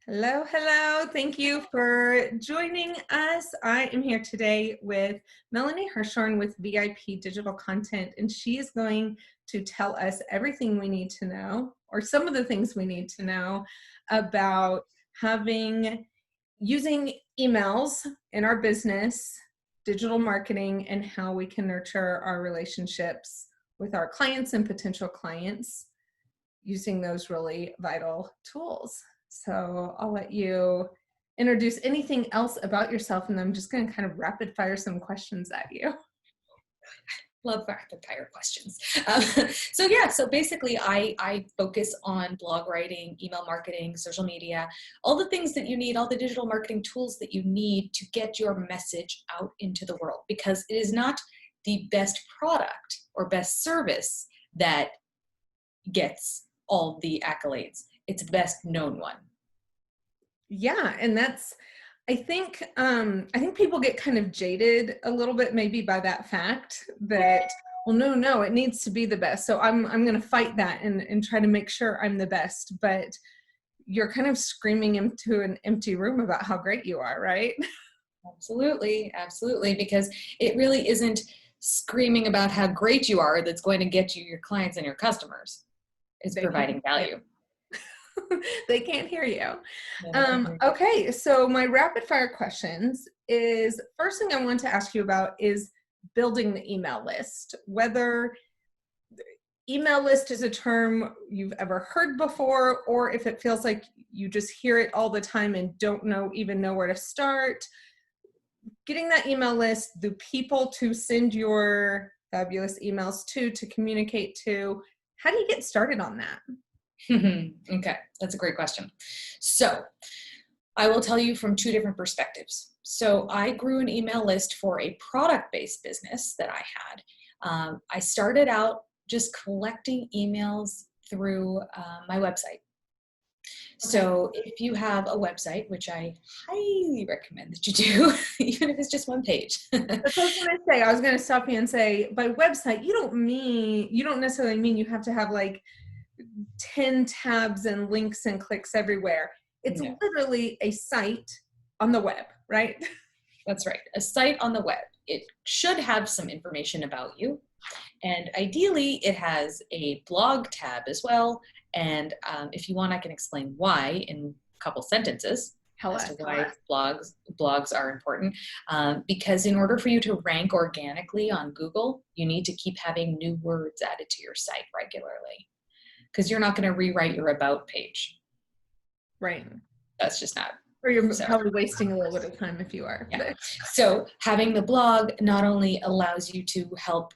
Hello, hello. Thank you for joining us. I am here today with Melanie Herschorn with VIP Digital Content, and she is going to tell us everything we need to know, or some of the things we need to know about using emails in our business, digital marketing, and how we can nurture our relationships with our clients and potential clients using those really vital tools. So I'll let you introduce anything else about yourself, and I'm just going to kind of rapid fire some questions at you. Love rapid fire questions. So basically I focus on blog writing, email marketing, social media, all the things that you need, all the digital marketing tools that you need to get your message out into the world, because it is not the best product or best service that gets all the accolades. It's the best known one. Yeah, and I think people get kind of jaded a little bit maybe by that fact that, well, no, it needs to be the best. So I'm going to fight that and try to make sure I'm the best. But you're kind of screaming into an empty room about how great you are, right? Absolutely, absolutely, because it really isn't screaming about how great you are that's going to get you your clients and your customers. It's providing value. They can't hear you. Okay, so my rapid fire questions is, first thing I want to ask you about is building the email list. Whether email list is a term you've ever heard before, or if it feels like you just hear it all the time and don't even know where to start. Getting that email list, the people to send your fabulous emails to communicate to, how do you get started on that? Okay, that's a great question. So I will tell you from two different perspectives. So I grew an email list for a product-based business that I had. I started out just collecting emails through my website. So if you have a website, which I highly recommend that you do, even if it's just one page. That's what I was going to say. I was going to stop you and say, by website, you don't necessarily mean you have to have like 10 tabs and links and clicks everywhere. It's literally a site on the web, right? That's right. A site on the web. It should have some information about you. And ideally, it has a blog tab as well. And if you want, I can explain why in a couple sentences as to why blogs are important. Because in order for you to rank organically on Google, you need to keep having new words added to your site regularly, because you're not going to rewrite your about page. Right. That's just not. Or you're probably wasting a little bit of time if you are. Yeah. So having the blog not only allows you to help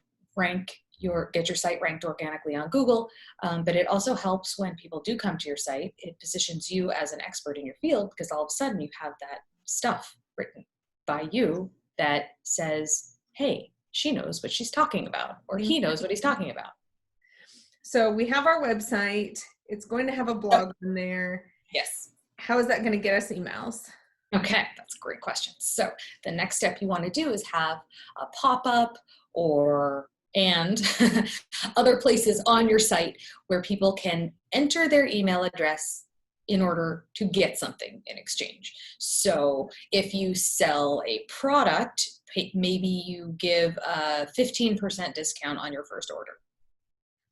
get your site ranked organically on Google, but it also helps when people do come to your site. It positions you as an expert in your field, because all of a sudden you have that stuff written by you that says, hey, she knows what she's talking about, or he knows what he's talking about. So we have our website. It's going to have a blog in there. Yes. How is that going to get us emails? Okay, that's a great question. So the next step you want to do is have a pop-up and other places on your site where people can enter their email address in order to get something in exchange. So if you sell a product, maybe you give a 15% discount on your first order.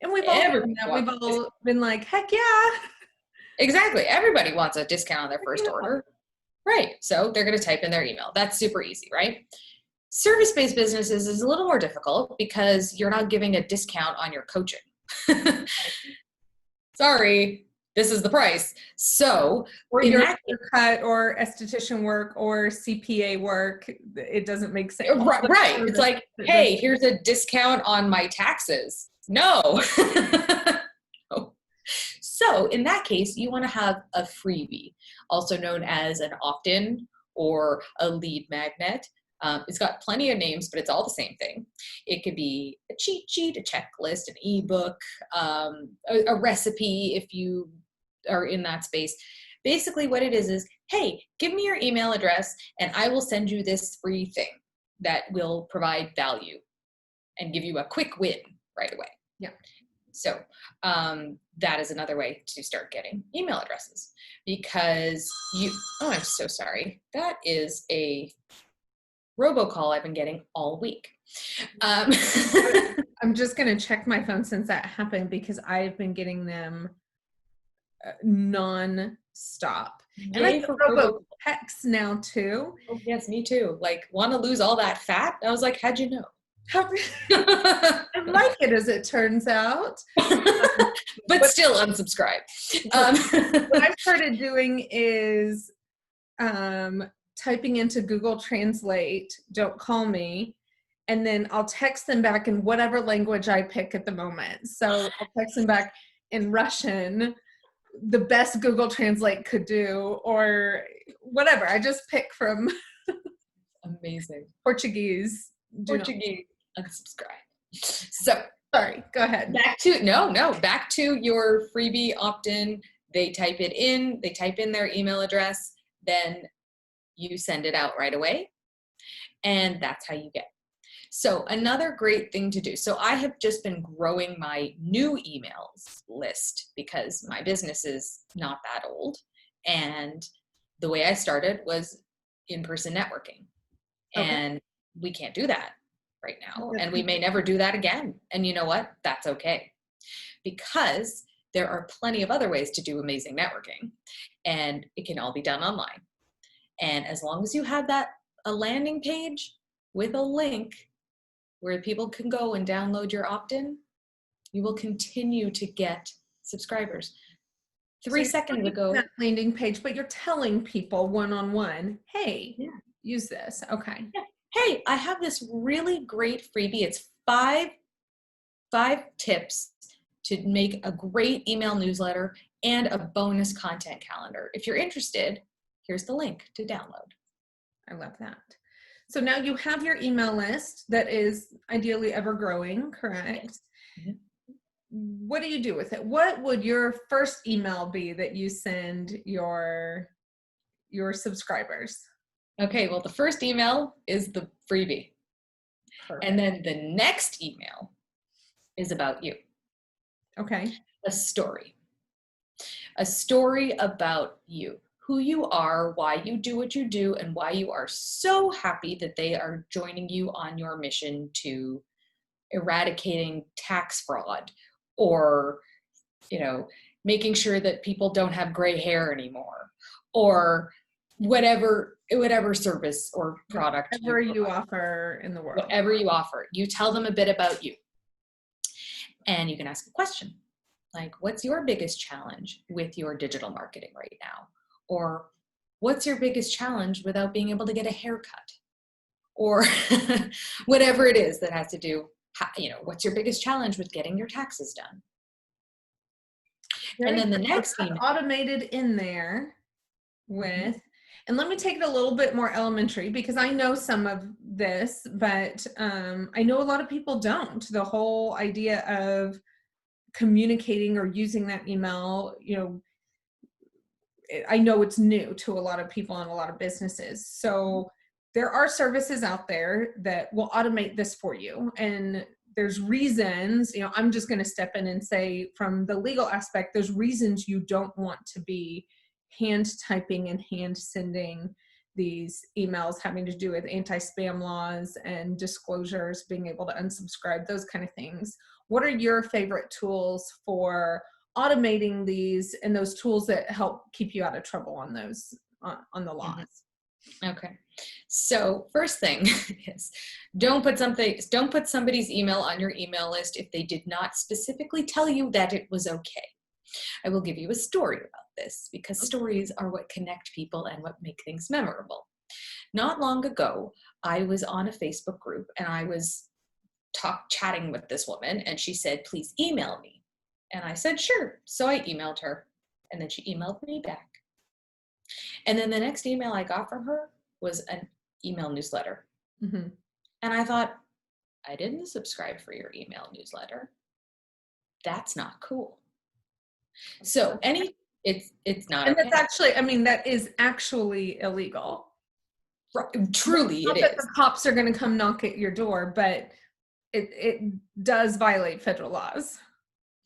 And we've all been like, heck yeah. Exactly. Everybody wants a discount on their first order. Right. So they're going to type in their email. That's super easy, right? Service-based businesses is a little more difficult because you're not giving a discount on your coaching. Sorry, this is the price. So, or your haircut or esthetician work or CPA work, it doesn't make sense. Right. It's like, hey, here's a discount on my taxes. No. So in that case, you want to have a freebie, also known as an opt-in or a lead magnet. It's got plenty of names, but it's all the same thing. It could be a cheat sheet, a checklist, an ebook, a recipe if you are in that space. Basically what it is, hey, give me your email address and I will send you this free thing that will provide value and give you a quick win right away. Yeah. So that is another way to start getting email addresses, because oh, I'm so sorry. That is a robocall I've been getting all week. I'm just going to check my phone since that happened, because I've been getting them non-stop. And I get robo texts now too. Oh, yes, me too. Like, want to lose all that fat? I was like, how'd you know? I like it, as it turns out. But still unsubscribe. What I've started doing is typing into Google Translate, "don't call me," and then I'll text them back in whatever language I pick at the moment. So I'll text them back in Russian, the best Google Translate could do, or whatever. I just pick from amazing. Portuguese. Portuguese. Unsubscribe. So sorry, go ahead. Back to your freebie opt-in. They type in their email address, then you send it out right away. And that's how you get. So another great thing to do. So I have just been growing my new emails list, because my business is not that old. And the way I started was in-person networking. Okay. And we can't do that right now. And we may never do that again. And you know what? That's okay. Because there are plenty of other ways to do amazing networking, and it can all be done online. And as long as you have a landing page with a link where people can go and download your opt-in, you will continue to get subscribers. 3 seconds ago. That landing page, but you're telling people one-on-one, hey, use this. Okay. Yeah. Hey, I have this really great freebie. It's five tips to make a great email newsletter and a bonus content calendar. If you're interested, here's the link to download. I love that. So now you have your email list that is ideally ever growing, correct? Mm-hmm. What do you do with it? What would your first email be that you send your subscribers? Okay, well, the first email is the freebie. Perfect. And then the next email is about you. Okay. A story about you, who you are, why you do what you do, and why you are so happy that they are joining you on your mission to eradicating tax fraud, or, making sure that people don't have gray hair anymore, or whatever service or product whatever you offer in the world. Whatever you offer, you tell them a bit about you. And you can ask a question like, what's your biggest challenge with your digital marketing right now? Or what's your biggest challenge without being able to get a haircut? Or whatever it is that has to do, what's your biggest challenge with getting your taxes done? And then the next email. Automated in there with, and let me take it a little bit more elementary, because I know some of this, but I know a lot of people don't. The whole idea of communicating or using that email, I know it's new to a lot of people and a lot of businesses. So there are services out there that will automate this for you. And there's reasons, I'm just going to step in and say, from the legal aspect, there's reasons you don't want to be hand typing and hand sending these emails having to do with anti-spam laws and disclosures, being able to unsubscribe, those kind of things. What are your favorite tools for automating these, and those tools that help keep you out of trouble on those, on the laws? Okay. So first thing is, don't put somebody's email on your email list if they did not specifically tell you that it was okay. I will give you a story about this, because stories are what connect people and what make things memorable. Not long ago, I was on a Facebook group and I was chatting with this woman, and she said, please email me. And I said, sure. So I emailed her, and then she emailed me back. And then the next email I got from her was an email newsletter. Mm-hmm. And I thought, I didn't subscribe for your email newsletter. That's not cool. So it's not. And that's actually, that is actually illegal. Truly, not it that is. The cops are going to come knock at your door, but it does violate federal laws.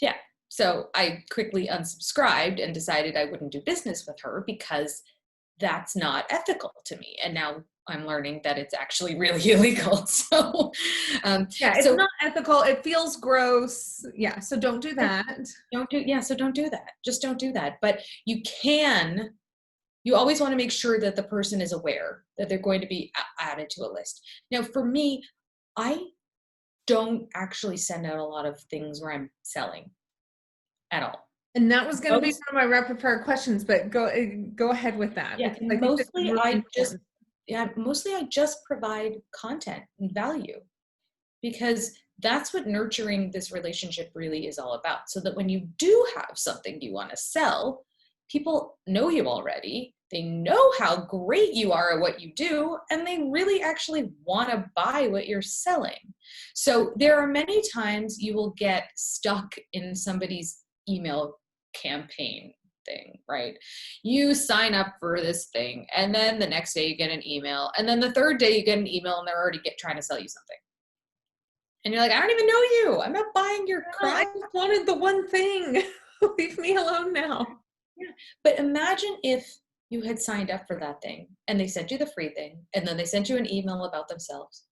Yeah. So I quickly unsubscribed and decided I wouldn't do business with her because that's not ethical to me. And now I'm learning that it's actually really illegal. Yeah, it's So not ethical. It feels gross. Yeah, so don't do that. so don't do that. Just don't do that. But you always want to make sure that the person is aware that they're going to be added to a list. Now, for me, I don't actually send out a lot of things where I'm selling at all. And that was going to be Most, one of my rapid fire questions, but go ahead with that yeah, because I think that's really important. mostly I just provide content and value because that's what nurturing this relationship really is all about. So that when you do have something you want to sell, people know you already. They know how great you are at what you do, and they really actually want to buy what you're selling. So there are many times you will get stuck in somebody's email campaign thing, right? You sign up for this thing, and then the next day you get an email, and then the third day you get an email, and they're already trying to sell you something. And you're like, I don't even know you. I'm not buying your No, I crap. just wanted the one thing. Leave me alone now. Yeah. But imagine if you had signed up for that thing and they sent you the free thing and then they sent you an email about themselves.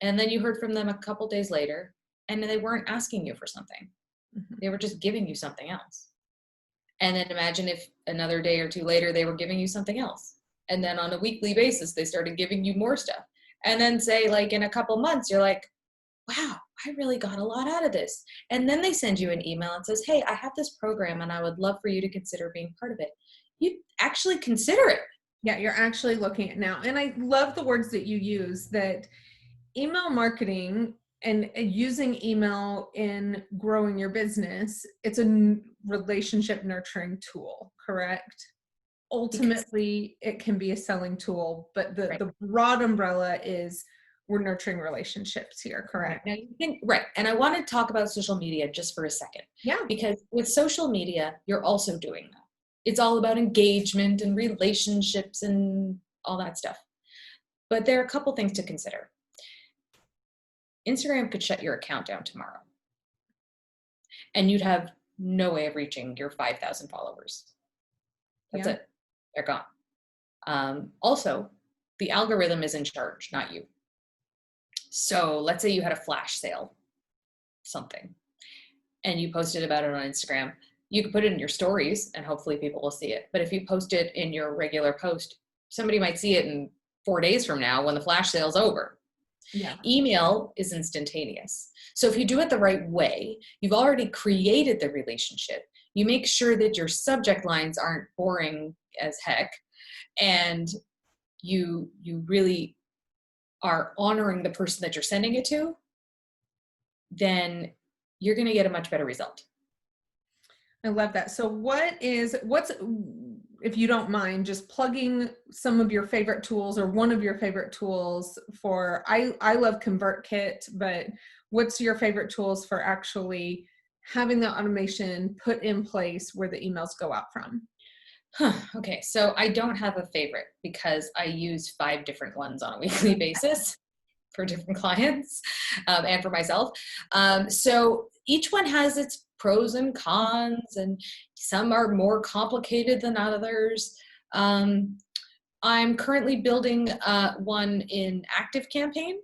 And then you heard from them a couple days later and they weren't asking you for something. They were just giving you something else. And then imagine if another day or two later they were giving you something else. And then on a weekly basis, they started giving you more stuff. And then say like in a couple months, you're like, wow, I really got a lot out of this. And then they send you an email and says, hey, I have this program and I would love for you to consider being part of it. You actually consider it. Yeah, you're actually looking at now. And I love the words that you use, that email marketing and using email in growing your business, it's a relationship nurturing tool, correct? Ultimately, it can be a selling tool, but the broad umbrella is we're nurturing relationships here, correct? Now right. And I want to talk about social media just for a second. Yeah. Because with social media, you're also doing that. It's all about engagement and relationships and all that stuff. But there are a couple things to consider. Instagram could shut your account down tomorrow. And you'd have no way of reaching your 5,000 followers. That's it. They're gone. Also, the algorithm is in charge, not you. So let's say you had a flash sale, something, and you posted about it on Instagram. You could put it in your stories and hopefully people will see it. But if you post it in your regular post, somebody might see it in 4 days from now when the flash sale's over. Yeah. Email is instantaneous. So if you do it the right way, you've already created the relationship. You make sure that your subject lines aren't boring as heck, and you really are honoring the person that you're sending it to, then you're going to get a much better result. I love that. So what's, if you don't mind, just plugging some of your favorite tools or one of your favorite tools for, I love ConvertKit, but what's your favorite tools for actually having the automation put in place where the emails go out from? Okay, so I don't have a favorite because I use 5 different ones on a weekly basis for different clients and for myself. So each one has its pros and cons, and some are more complicated than others. I'm currently building one in ActiveCampaign.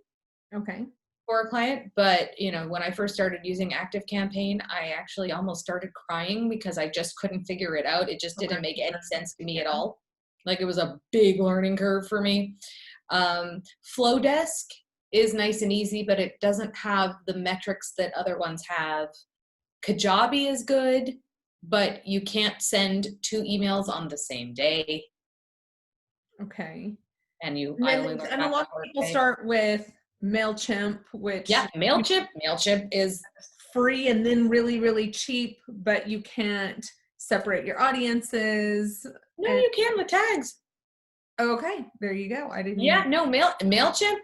Okay. For a client, but when I first started using ActiveCampaign, I actually almost started crying because I just couldn't figure it out. It just didn't make any sense to me at all. Like, it was a big learning curve for me. Flowdesk is nice and easy, but it doesn't have the metrics that other ones have. Kajabi is good, but you can't send 2 emails on the same day. Okay. And a lot of people start with MailChimp, which MailChimp is free and then really, really cheap, but you can't separate your audiences. No, you can with tags. Okay, there you go. I didn't. Yeah, no, MailChimp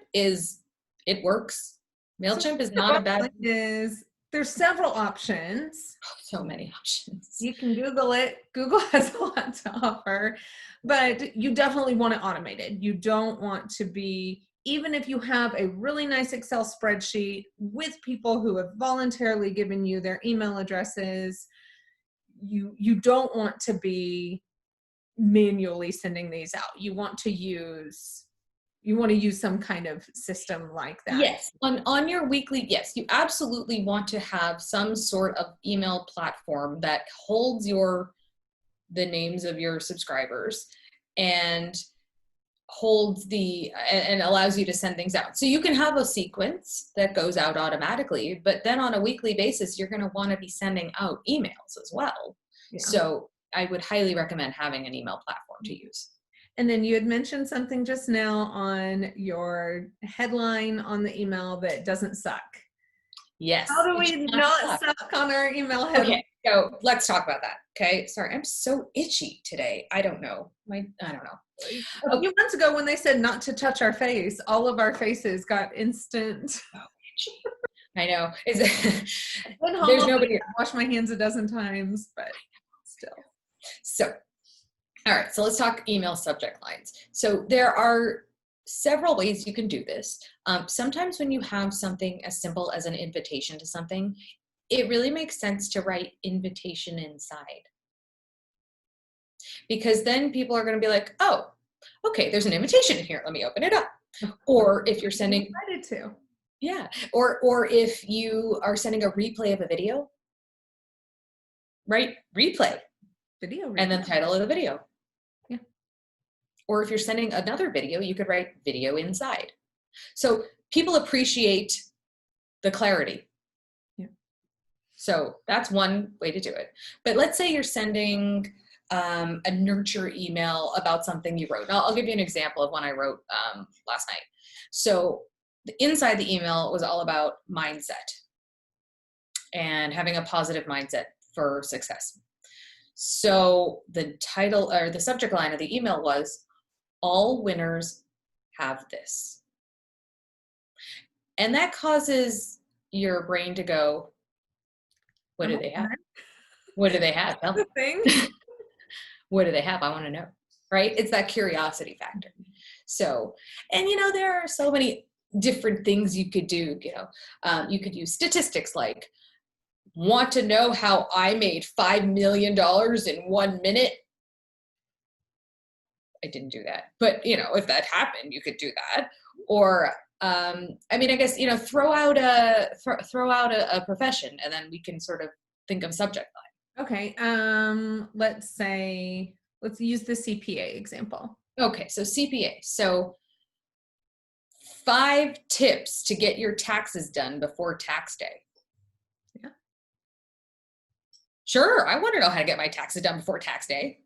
it works. MailChimp is not a bad. There's several options. Oh, so many options. You can Google it. Google has a lot to offer, but you definitely want it automated. You don't want to be even if you have a really nice Excel spreadsheet with people who have voluntarily given you their email addresses, you don't want to be manually sending these out. You want to use some kind of system like that. Yes, on your weekly, yes, you absolutely want to have some sort of email platform that holds the names of your subscribers and holds and allows you to send things out. So you can have a sequence that goes out automatically, but then on a weekly basis, you're going to want to be sending out emails as well. Yeah. So I would highly recommend having an email platform to use. And then you had mentioned something just now on your headline on the email that doesn't suck. Yes. How do we not suck on our email headline? Okay, so let's talk about that. Okay, sorry, I'm so itchy today. I don't know. I don't know. A few months ago when they said not to touch our face, all of our faces got instant. Oh, itchy. I know. There's nobody. I wash my hands a dozen times, but still. So, all right, so let's talk email subject lines. So there are several ways you can do this. Sometimes when you have something as simple as an invitation to something, it really makes sense to write invitation inside. Because then people are going to be like, oh, okay, there's an invitation in here. Let me open it up. Or if you're sending, excited to. Yeah. Or if you are sending a replay of a video, write replay. Video. And then the title of the video. Yeah. Or if you're sending another video, you could write video inside. So people appreciate the clarity. Yeah. So that's one way to do it. But let's say you're sending a nurture email about something you wrote. I'll give you an example of one I wrote last night. So inside the email was all about mindset and having a positive mindset for success. So the title or the subject line of the email was, all winners have this. And that causes your brain to go, what do they have? What do they have? Tell me. What do they have? I want to know, right? It's that curiosity factor. So, and there are so many different things you could do. You could use statistics like, want to know how I made $5 million in 1 minute? I didn't do that, but if that happened, you could do that. Or I guess throw out a profession, and then we can sort of think of subject line. Okay. Let's use the CPA example. Okay, so CPA. So 5 tips to get your taxes done before tax day. Yeah. Sure, I want to know how to get my taxes done before tax day.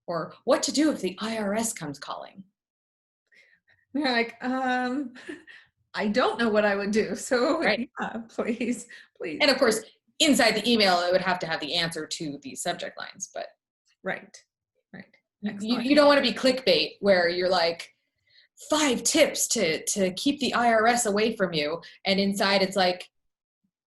Or what to do if the IRS comes calling. You're like, I don't know what I would do. So right. Yeah, please. And of course, inside the email, it would have to have the answer to these subject lines, but. Right. You don't want to be clickbait where you're like, 5 tips to keep the IRS away from you. And inside it's like,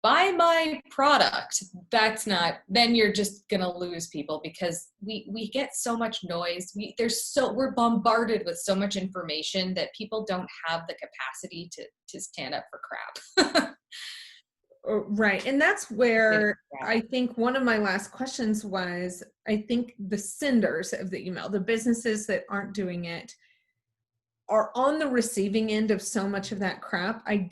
buy my product. That's not, then you're just going to lose people because we get so much noise. We're bombarded with so much information that people don't have the capacity to stand up for crap. Right. And that's where I think one of my last questions was, I think the senders of the email, the businesses that aren't doing it, are on the receiving end of so much of that crap. I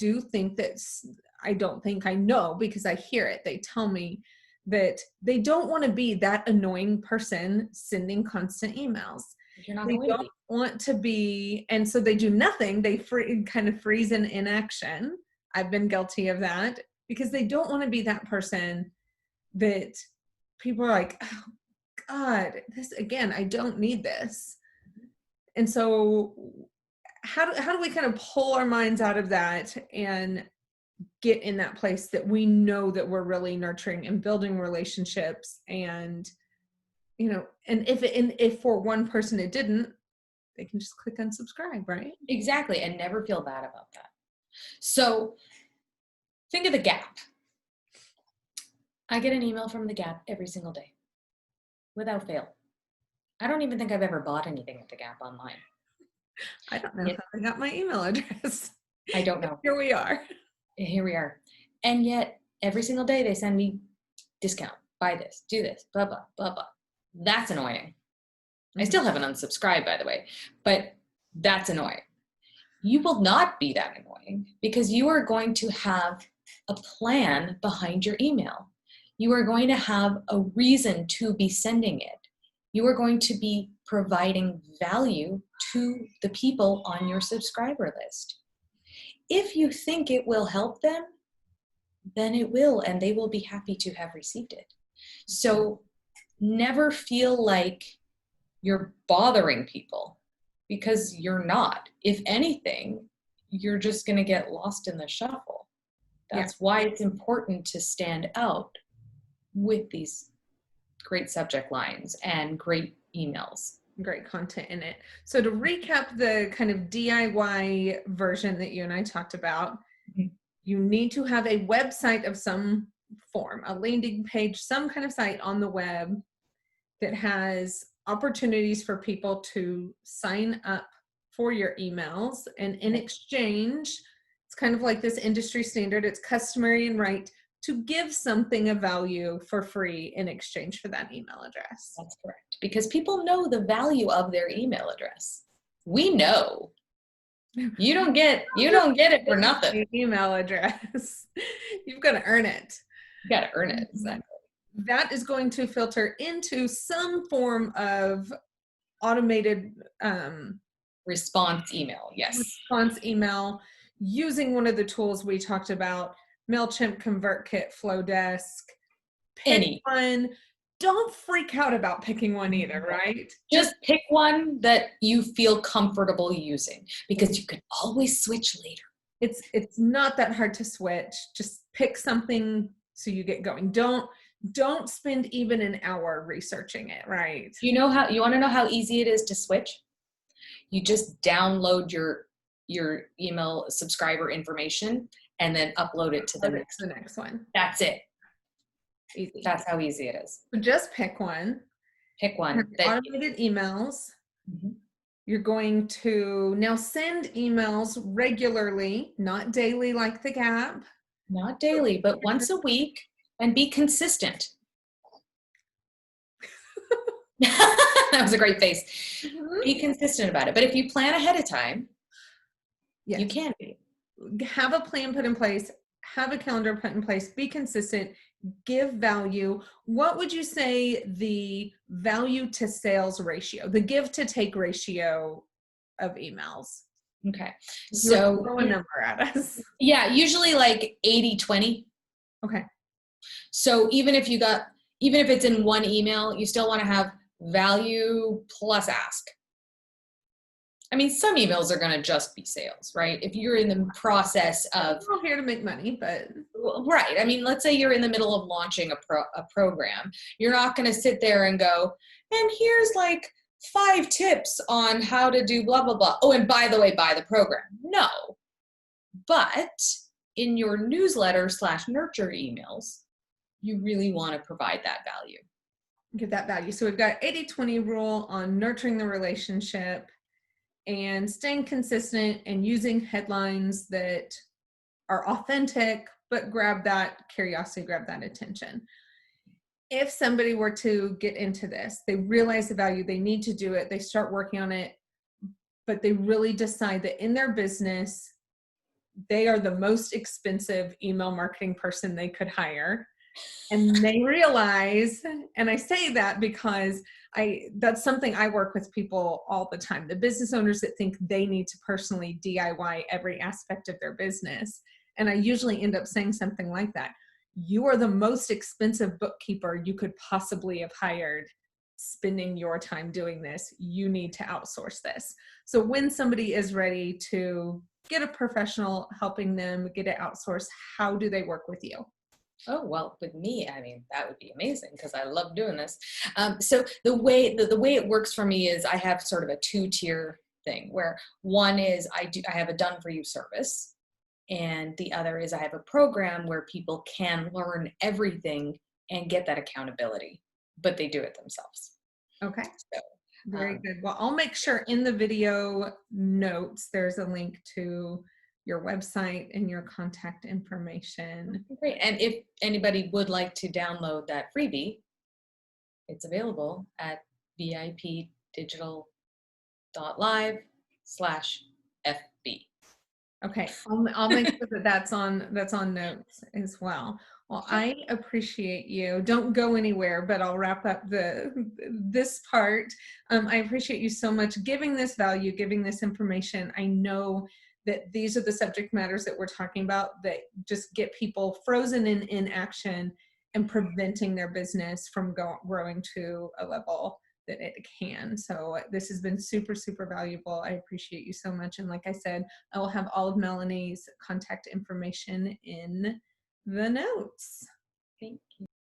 know because I hear it. They tell me that they don't want to be that annoying person sending constant emails. You're not they don't want to be, and so they do nothing. They kind of freeze in inaction. I've been guilty of that because they don't want to be that person that people are like, oh God, this again, I don't need this. And so how do we kind of pull our minds out of that and get in that place that we know that we're really nurturing and building relationships, and and if for one person it didn't, they can just click unsubscribe, right? Exactly, and never feel bad about that. So think of the Gap. I get an email from the Gap every single day without fail. I don't even think I've ever bought anything at the Gap online. I don't know Yet, how they got my email address. I don't know. Here we are. Here we are. And yet every single day they send me discount, buy this, do this, blah, blah, blah, blah. That's annoying. I still haven't unsubscribed, by the way, but that's annoying. You will not be that annoying because you are going to have a plan behind your email. You are going to have a reason to be sending it. You are going to be providing value to the people on your subscriber list. If you think it will help them, then it will, and they will be happy to have received it. So never feel like you're bothering people, because you're not. If anything, you're just going to get lost in the shuffle. That's why it's important to stand out with these great subject lines and great emails. Great content in it. So to recap the kind of DIY version that you and I talked about, you need to have a website of some form, a landing page, some kind of site on the web that has opportunities for people to sign up for your emails. And in exchange, it's kind of like this industry standard, it's customary and right to give something of value for free in exchange for that email address. That's correct. Because people know the value of their email address. We know. You don't get it for nothing. Email address. You've got to earn it. You got to earn it. Exactly. That is going to filter into some form of automated response email. Yes. Response email using one of the tools we talked about, MailChimp, ConvertKit, Flowdesk. Pick one. Don't freak out about picking one either, right? Just pick one that you feel comfortable using, because you can always switch later. It's not that hard to switch. Just pick something so you get going. Don't spend even an hour researching it, right? You want to know how easy it is to switch? You just download your email subscriber information and then upload it to the next one. That's it. Easy. That's how easy it is. So just pick one. Pick one. Automated emails. Mm-hmm. You're going to now send emails regularly, not daily like the Gap. Not daily, but once a week, and be consistent. That was a great face. Mm-hmm. Be consistent about it. But if you plan ahead of time, you can be. Have a plan put in place, have a calendar put in place, be consistent, give value. What would you say the value to sales ratio, the give to take ratio of emails? Okay. So throw a number at us. Yeah, usually like 80-20. Okay. So even if it's in one email, you still want to have value plus ask. I mean, some emails are going to just be sales, right? If you're in the process of... We're here to make money, but... Right. I mean, let's say you're in the middle of launching a program. You're not going to sit there and go, and here's like 5 tips on how to do blah, blah, blah. Oh, and by the way, buy the program. No. But in your newsletter/nurture emails, you really want to provide that value. Give that value. So we've got 80-20 rule on nurturing the relationship and staying consistent and using headlines that are authentic, but grab that curiosity, grab that attention. If somebody were to get into this, they realize the value, they need to do it, they start working on it, but they really decide that in their business, they are the most expensive email marketing person they could hire. And they realize, and I say that because that's something I work with people all the time, the business owners that think they need to personally DIY every aspect of their business. And I usually end up saying something like that. You are the most expensive bookkeeper you could possibly have hired spending your time doing this. You need to outsource this. So when somebody is ready to get a professional helping them get it outsourced, how do they work with you? Oh, well, with me, I mean, that would be amazing because I love doing this. So the way it works for me is I have sort of a 2-tier thing where one is I have a done for you service, and the other is I have a program where people can learn everything and get that accountability, but they do it themselves. Okay. So Very good. Well, I'll make sure in the video notes, there's a link to your website and your contact information. Great. And if anybody would like to download that freebie, it's available at vipdigital.live/FB. Okay, I'll make sure that that's on notes as well. Well, I appreciate you. Don't go anywhere, but I'll wrap up this part. I appreciate you so much giving this value, giving this information. I know that these are the subject matters that we're talking about that just get people frozen in inaction and preventing their business from growing to a level that it can. So this has been super, super valuable. I appreciate you so much. And like I said, I will have all of Melanie's contact information in the notes. Thank you.